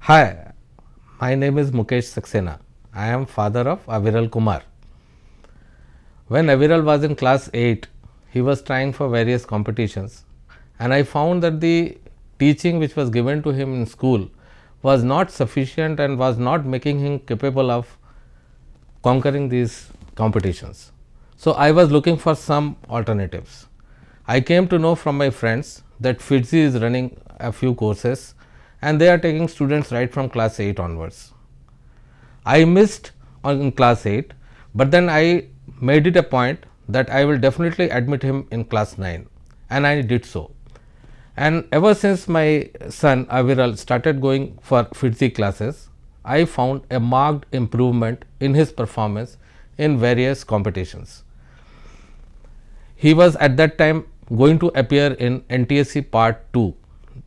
Hi, my name is Mukesh Saxena. I am father of Aviral Kumar. When Aviral was in class 8, he was trying for various competitions, and I found that the teaching which was given to him in school was not sufficient and was not making him capable of conquering these competitions. So, I was looking for some alternatives. I came to know from my friends that FITZI is running a few courses and they are taking students right from class 8 onwards. I missed in class 8, but then I made it a point that I will definitely admit him in class 9, and I did so. And ever since my son Aviral started going for FITZI classes, I found a marked improvement in his performance in various competitions. He was at that time going to appear in NTSC Part 2.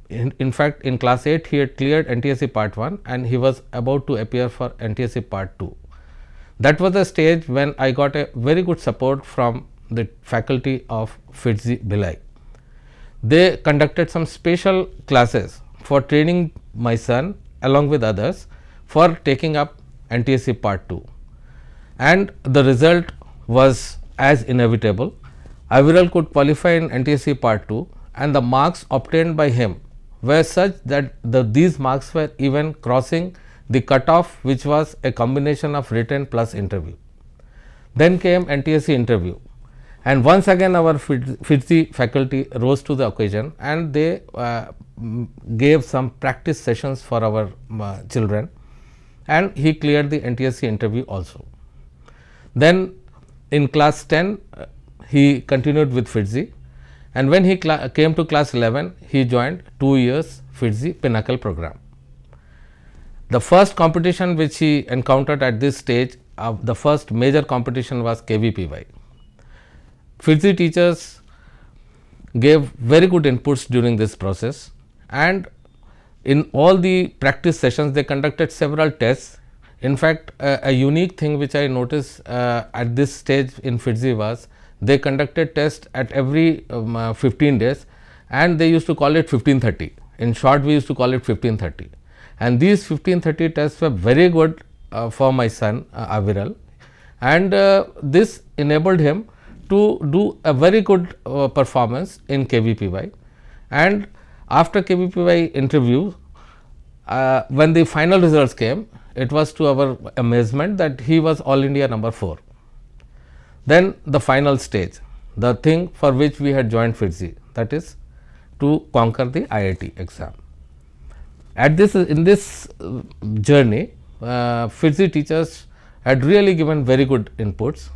In fact, in class 8 he had cleared NTSC Part 1 and he was about to appear for NTSC Part 2. That was the stage when I got a very good support from the faculty of FITZI Bhilai. They conducted some special classes for training my son along with others for taking up NTSC Part 2, and the result was as inevitable. Aviral could qualify in NTSC Part 2 and the marks obtained by him were such that these marks were even crossing the cutoff, which was a combination of written plus interview. Then came NTSC interview, and once again our FITZI faculty rose to the occasion and they gave some practice sessions for our children, and he cleared the NTSC interview also. Then in class 10 he continued with FITZI, and when he came to class 11 he joined 2 years FITZI Pinnacle program. The first competition which he encountered at this stage of the first major competition was KVPY. FITZI teachers gave very good inputs during this process, and in all the practice sessions they conducted several tests. In fact, a unique thing which I noticed at this stage in FITZI was they conducted tests at every 15 days, and they used to call it 1530. In short, we used to call it 1530, and these 1530 tests were very good for my son Aviral, and this enabled him to do a very good performance in KVPY. And after KVPY interview, when the final results came, it was to our amazement that he was All India number 4. Then the final stage, the thing for which we had joined FITZI, that is to conquer the IIT exam. At this in this journey, FITZI teachers had really given very good inputs.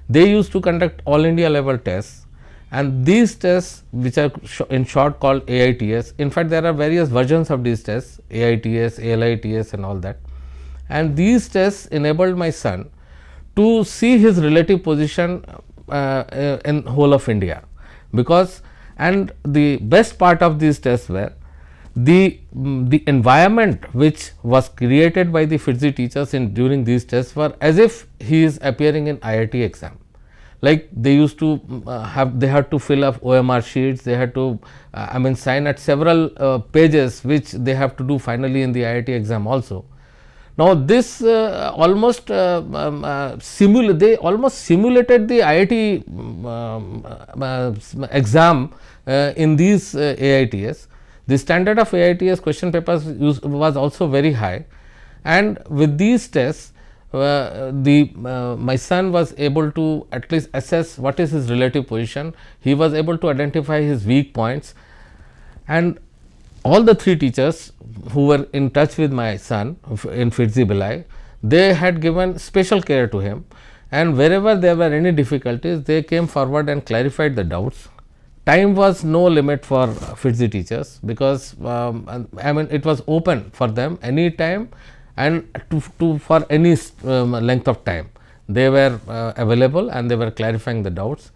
They used to conduct all India level tests, and these tests, which are in short called AITS, in fact there are various versions of these tests, AITS, ALITS and all that, and these tests enabled my son to see his relative position in whole of India, because, and the best part of these tests were the environment which was created by the FITZI teachers in during these tests were as if he is appearing in IIT exam. Like they used to they had to fill up OMR sheets, they had to sign at several pages which they have to do finally in the IIT exam also. Now, this almost they almost simulated the IIT exam in these AITS. The standard of AITS question papers was also very high, and with these tests my son was able to at least assess what is his relative position. He was able to identify his weak points, and all the 3 teachers who were in touch with my son in FITZI Bhilai, they had given special care to him, and wherever there were any difficulties they came forward and clarified the doubts. Time was no limit for FITZI teachers, because it was open for them any time and to for any length of time. They were available and they were clarifying the doubts.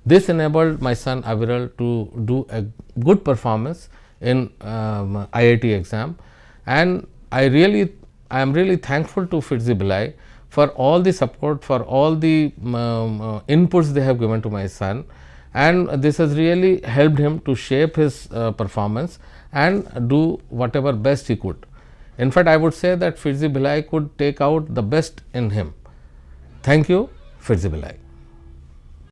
This enabled my son Aviral to do a good performance in IIT exam, and I am really thankful to FITZI Bhilai for all the support, for all the inputs they have given to my son, and this has really helped him to shape his performance and do whatever best he could In fact, I would say that Fitzy Bhilai could take out the best in him. Thank you, Fitzy Bhilai.